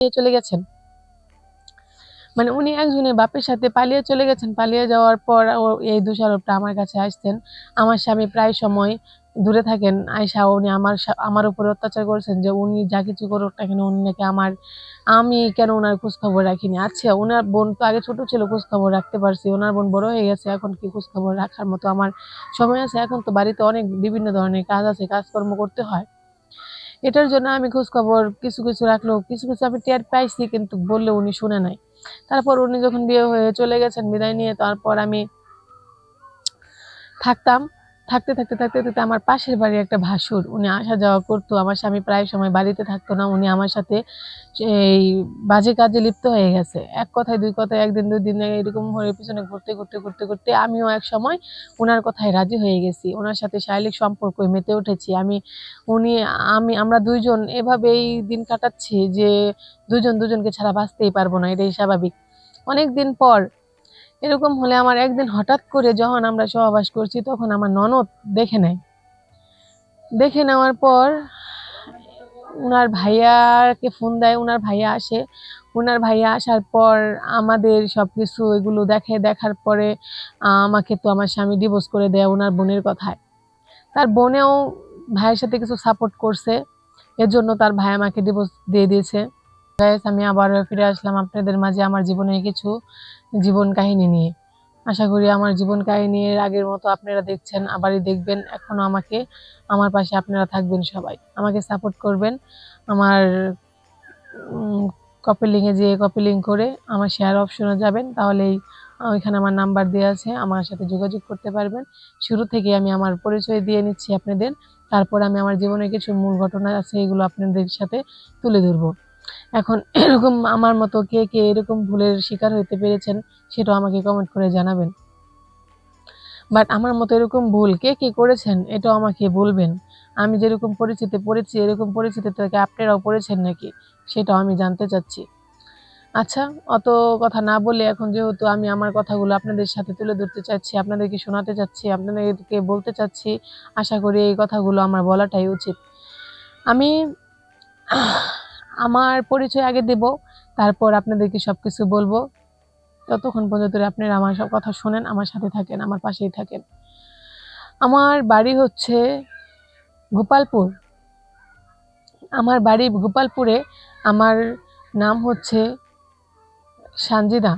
চলে গেছেন। মানে উনি একজনের বাপের সাথে পালিয়ে চলে গেছেন। পালিয়ে যাওয়ার পর এই দোষারোপটা আমার কাছে আসছেন। আমার স্বামী প্রায় সময় দূরে থাকেন। আইসা উনি আমার উপরে অত্যাচার করেছেন যে উনি যা কিছু করুক না কেন উনি নাকি আমি কেন উনার খোঁজখবর রাখিনি। আচ্ছা, উনার বোন তো আগে ছোট ছিল, খোঁজখবর রাখতে পারছি। উনার বোন বড় হয়ে গেছে, এখন কি খোঁজখবর রাখার মতো আমার সময় আছে? এখন তো বাড়িতে অনেক বিভিন্ন ধরনের কাজ আছে, কাজকর্ম করতে হয়। এটার জন্য আমি খোঁজখবর কিছু রাখলেও কিছু আমি টের পাইছি, কিন্তু বললেও উনি শুনে নাই। তারপর উনি যখন বিয়ে হয়ে চলে গেছেন বিদায় নিয়ে, তারপর আমি থাকতাম। থাকতে আমার পাশের বাড়ির একটা ভাসুর, উনি আসা যাওয়া করতো। আমার স্বামী প্রায় সময় বাড়িতে থাকতো না। উনি আমার সাথে এই বাজে কাজে লিপ্ত হয়ে গেছে। এক কথায় দুই কথায়, একদিন দুই দিন এরকম হয়ে পিছনে ঘুরতে আমিও এক সময় উনার কথায় রাজি হয়ে গেছি। উনার সাথে শারীরিক সম্পর্কে মেতে উঠেছি। উনি আমরা দুইজন এভাবেই দিন কাটাচ্ছি যে দুজন দুজনকে ছাড়া বাঁচতেই পারবো না, এটাই স্বাভাবিক। অনেকদিন পর এরকম হলে আমার একদিন হঠাৎ করে যখন আমরা সহবাস করছি, তখন আমার ননদ দেখে নেয়। দেখে নেওয়ার পর উনার ভাইয়াকে ফোন দেয়। উনার ভাইয়া আসে। উনার ভাইয়া আসার পর আমাদের সবকিছু এগুলো দেখার পরে আমাকে তো আমার স্বামী ডিভোর্স করে দেয় উনার বোনের কথায়। তার বোনেও ভাইয়ের সাথে কিছু সাপোর্ট করছে, এর জন্য তার ভাই আমাকে ডিভোর্স দিয়ে দিয়েছে। আমি আবার ফিরে আসলাম আপনাদের মাঝে আমার জীবনের কিছু জীবন কাহিনী নিয়ে। আশা করি আমার জীবন কাহিনী এর আগের মতো আপনারা দেখছেন, আবারই দেখবেন। এখনো আমার পাশে আপনারা থাকবেন, সবাই আমাকে সাপোর্ট করবেন। আমার কপি লিঙ্কে যেয়ে কপি লিঙ্ক করে আমার শেয়ার অপশনে যাবেন, তাহলেই ওইখানে আমার নাম্বার দেওয়া আছে, আমার সাথে যোগাযোগ করতে পারবেন। শুরু থেকে আমি আমার পরিচয় দিয়ে নিচ্ছি আপনাদের, তারপর আমি আমার জীবনের কিছু মূল ঘটনা আছে এগুলো আপনাদের সাথে তুলে ধরবো। এখন এরকম আমার মতো কে কে এরকম ভুলের শিকার হইতে পেরেছেন সেটাও আমাকে কমেন্ট করে জানাবেন। বাট আমার মতো এরকম ভুল কে কে করেছেন এটাও আমাকে বলবেন। আমি যেরকম পরিচিতি পড়েছি এরকম পরিচিতি থেকে আপনারাও পড়েছেন নাকি সেটাও আমি জানতে চাচ্ছি। আচ্ছা, অত কথা না বলে এখন যেহেতু আমি আমার কথাগুলো আপনাদের সাথে তুলে ধরতে চাচ্ছি, আপনাদেরকে শোনাতে চাচ্ছি, আপনাদেরকে বলতে চাচ্ছি, আশা করি এই কথাগুলো আমার বলাটাই উচিত। আমি আমার পরিচয় আগে দেব, তারপর আপনাদেরকে সবকিছু বলবো। ততক্ষণ পর্যন্ত আপনারা আমার সব কথা শোনেন, আমার সাথে থাকেন, আমার পাশেই থাকেন। আমার বাড়ি হচ্ছে গোপালপুর। আমার বাড়ি গোপালপুরে। আমার নাম হচ্ছে সানজিদা।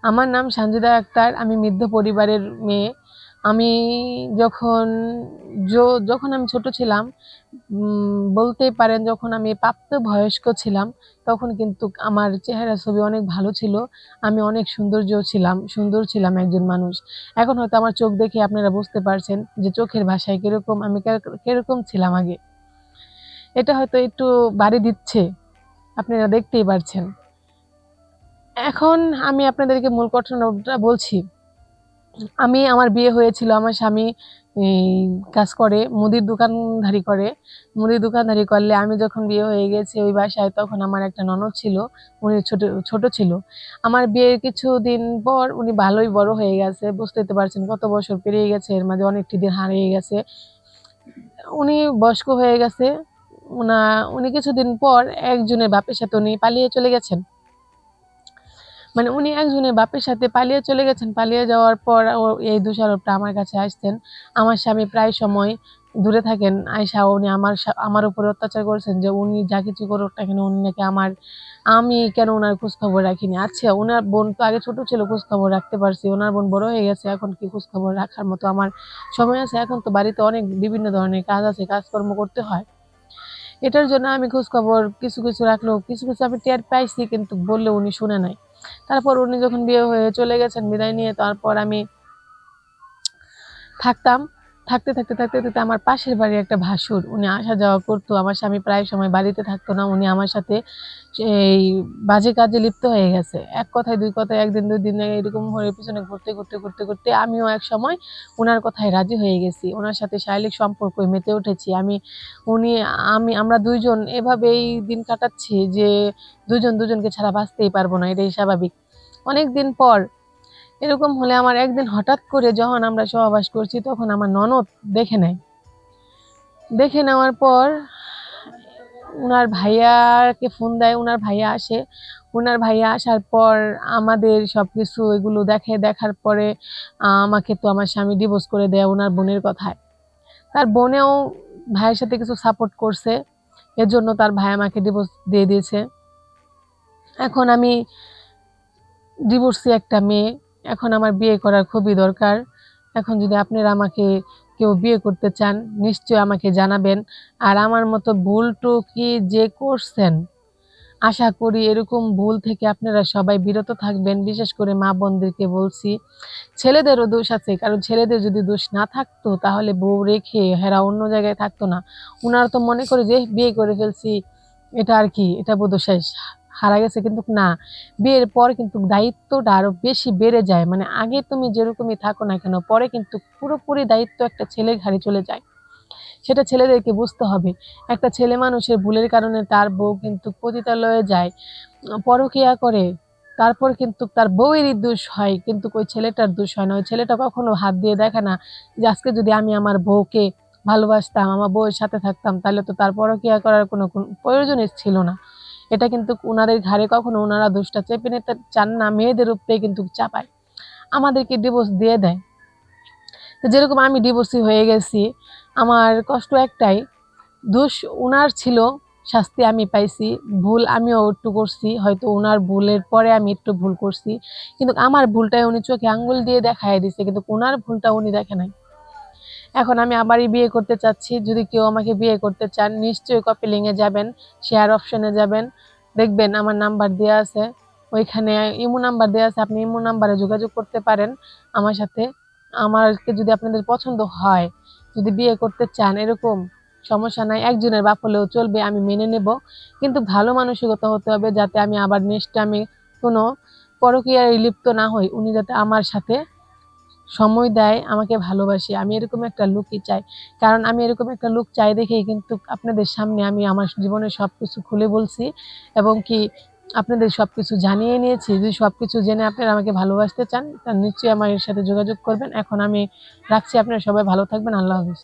আমার নাম সানজিদা আক্তার। আমি মধ্য পরিবারের মেয়ে। আমি যখন যখন আমি ছোট ছিলাম, বলতেই পারেন যখন আমি প্রাপ্তবয়স্ক ছিলাম, তখন কিন্তু আমার চেহারা ছবি অনেক ভালো ছিল। আমি অনেক সুন্দর ছিলাম একজন মানুষ। এখন হয়তো আমার চোখ দেখে আপনারা বুঝতে পারছেন যে চোখের ভাষায় কিরকম আমি কিরকম ছিলাম আগে। এটা হয়তো একটু বাড়ি দিচ্ছে, আপনারা দেখতেই পারছেন। এখন আমি আপনাদেরকে মূল ঘটনাটা বলছি। আমার বিয়ে হয়েছিল, আমার স্বামী কাজ করে, মুদির দোকানদারি করলে আমি যখন বিয়ে হয়ে গেছে ওই বাসায়, তখন আমার একটা ননদ ছিল। উনি ছোট ছিল। আমার বিয়ের কিছুদিন পর উনি ভালোই বড় হয়ে গেছে, বুঝতেই তো পারছেন কত বছর পেরিয়ে গেছে, এর মাঝে অনেকটি দিন হারিয়ে গেছে। উনি বয়স্ক হয়ে গেছে। উনি কিছুদিন পর একজনের বাপের সাথে উনি পালিয়ে চলে গেছেন। মানে উনি একজনের বাপের সাথে পালিয়ে চলে গেছেন। পালিয়ে যাওয়ার পর এই দোষারোপটা আমার কাছে আসছেন। আমার স্বামী প্রায় সময় দূরে থাকেন। আইসা উনি আমার উপরে অত্যাচার করেছেন যে উনি যা কিছু করুক না কেন উনি নাকি আমি কেন উনার খোঁজখবর রাখিনি। আচ্ছা, উনার বোন তো আগে ছোট ছিল, খোঁজখবর রাখতে পারছি। উনার বোন বড় হয়ে গেছে, এখন কি খোঁজখবর রাখার মতো আমার সময় আছে? এখন তো বাড়িতে অনেক বিভিন্ন ধরনের কাজ আছে, কাজকর্ম করতে হয়। এটার জন্য আমি খোঁজখবর কিছু রাখলেও কিছু আমি টের পাইছি, কিন্তু বললেও উনি শুনে নাই। তারপর উনি যখন বিয়ে হয়ে চলে গেছেন বিদায় নিয়ে, তারপর আমি থাকতাম। থাকতে আমার পাশের বাড়ির একটা ভাসুর, উনি আসা যাওয়া করতো। আমার স্বামী প্রায় সময় বাড়িতে থাকতো না। উনি আমার সাথে এই বাজে কাজে লিপ্ত হয়ে গেছে। এক কথায় দুই কথায়, একদিন দুই দিন এরকম হয়ে পিছনে ঘুরতে আমিও এক সময় উনার কথায় রাজি হয়ে গেছি। ওনার সাথে শারীরিক সম্পর্কে মেতে উঠেছি। আমরা দুইজন এভাবেই দিন কাটাচ্ছি যে দুজন দুজনকে ছাড়া বাঁচতেই পারবো না, এটাই স্বাভাবিক। অনেকদিন পর এরকম হলে আমার একদিন হঠাৎ করে যখন আমরা সহবাস করছি, তখন আমার ননদ দেখে নেয়। দেখে নেওয়ার পর উনার ভাইয়াকে ফোন দেয়, উনার ভাইয়া আসে। উনার ভাইয়া আসার পর আমাদের সবকিছু এগুলো দেখার পরে আমাকে তো আমার স্বামী ডিভোর্স করে দেয় উনার বোনের কথায়। তার বোনেও ভাইয়ের সাথে কিছু সাপোর্ট করছে, এর জন্য তার ভাই আমাকে ডিভোর্স দিয়ে দিয়েছে। এখন আমি ডিভোর্সি একটা মেয়ে, এখন আমার বিয়ে করার খুবই দরকার। এখন যদি আপনারা আমাকে কেউ বিয়ে করতে চান নিশ্চয়ই আমাকে জানাবেন। আর আমার মতো ভুলটুকি যে করছেন, আশা করি এরকম ভুল থেকে আপনারা সবাই বিরত থাকবেন। বিশেষ করে মা বোনদেরকে বলছি, ছেলেদেরও দোষ আছে, কারণ ছেলেদের যদি দোষ না থাকতো তাহলে বউ রেখে হেরা অন্য জায়গায় থাকতো না। উনারা তো মনে করে যে বিয়ে করে ফেলছি, এটা আর কি, এটা বোধহয় শেষ, হারা গেছে। কিন্তু না, বিয়ের পর কিন্তু দায়িত্বটা আরো বেশি বেড়ে যায়। মানে আগে তুমি যেরকমই থাকো না কেন, পরে কিন্তু পুরোপুরি দায়িত্ব একটা ছেলের ঘাড়ে চলে যায়। সেটা ছেলেদেরকে বুঝতে হবে। একটা ছেলে মানুষের ভুলের কারণে তার বউ কিন্তু পতিতালয়ে যায়, পরকিয়া করে, তারপর কিন্তু তার বউয়েরই দোষ হয়, কিন্তু ওই ছেলেটার দোষ হয় না। ওই ছেলেটা কখনো হাত দিয়ে দেখে না যে আজকে যদি আমি আমার বউকে ভালোবাসতাম, আমার বউয়ের সাথে থাকতাম, তাহলে তো তার পরকিয়া করার কোনো প্রয়োজনই ছিল না। এটা কিন্তু উনাদের ঘাড়ে কখনো ওনারা দোষটা চেপে নিতে চান না, মেয়েদের উপরে কিন্তু চাপায়, আমাদেরকে ডিভোর্স দিয়ে দেয়। তো যেরকম আমি ডিভোর্সি হয়ে গেছি, আমার কষ্ট একটাই, দোষ উনার ছিল, শাস্তি আমি পাইছি, ভুল আমিও একটু করছি, হয়তো উনার ভুলের পরে আমি একটু ভুল করছি, কিন্তু আমার ভুলটাই উনি চোখে আঙ্গুল দিয়ে দেখায় দিছে, কিন্তু উনার ভুলটা উনি দেখে নাই। এখন আমি আবারই বিয়ে করতে চাচ্ছি। যদি কেউ আমাকে বিয়ে করতে চান নিশ্চয়ই কপিলিংয়ে যাবেন, শেয়ার অপশনে যাবেন, দেখবেন আমার নাম্বার দেওয়া আছে, ওইখানে ইমো নাম্বার দেওয়া আছে, আপনি ইমো নাম্বারে যোগাযোগ করতে পারেন আমার সাথে। আমাকে যদি আপনাদের পছন্দ হয়, যদি বিয়ে করতে চান, এরকম সমস্যা নাই, একজনের বাপ হলেও চলবে, আমি মেনে নেব। কিন্তু ভালো মানসিকতা হতে হবে, যাতে আমি আবার নেক্সট আমি কোনো পরকীয়ায় লিপ্ত না হই। উনি যাতে আমার সাথে সময় দেয়, আমাকে ভালোবাসে, আমি এরকম একটা লুকই চাই। কারণ আমি এরকম একটা লুক চাই দেখেই কিন্তু আপনাদের সামনে আমি আমার জীবনের সবকিছু খুলে বলছি, এবং কি আপনাদের সবকিছু জানিয়ে নিয়েছি। যদি সবকিছু জেনে আপনারা আমাকে ভালোবাসতে চান, তাহলে নিশ্চয়ই আমার এর সাথে যোগাযোগ করবেন। এখন আমি রাখছি, আপনারা সবাই ভালো থাকবেন। আল্লাহ হাফেজ।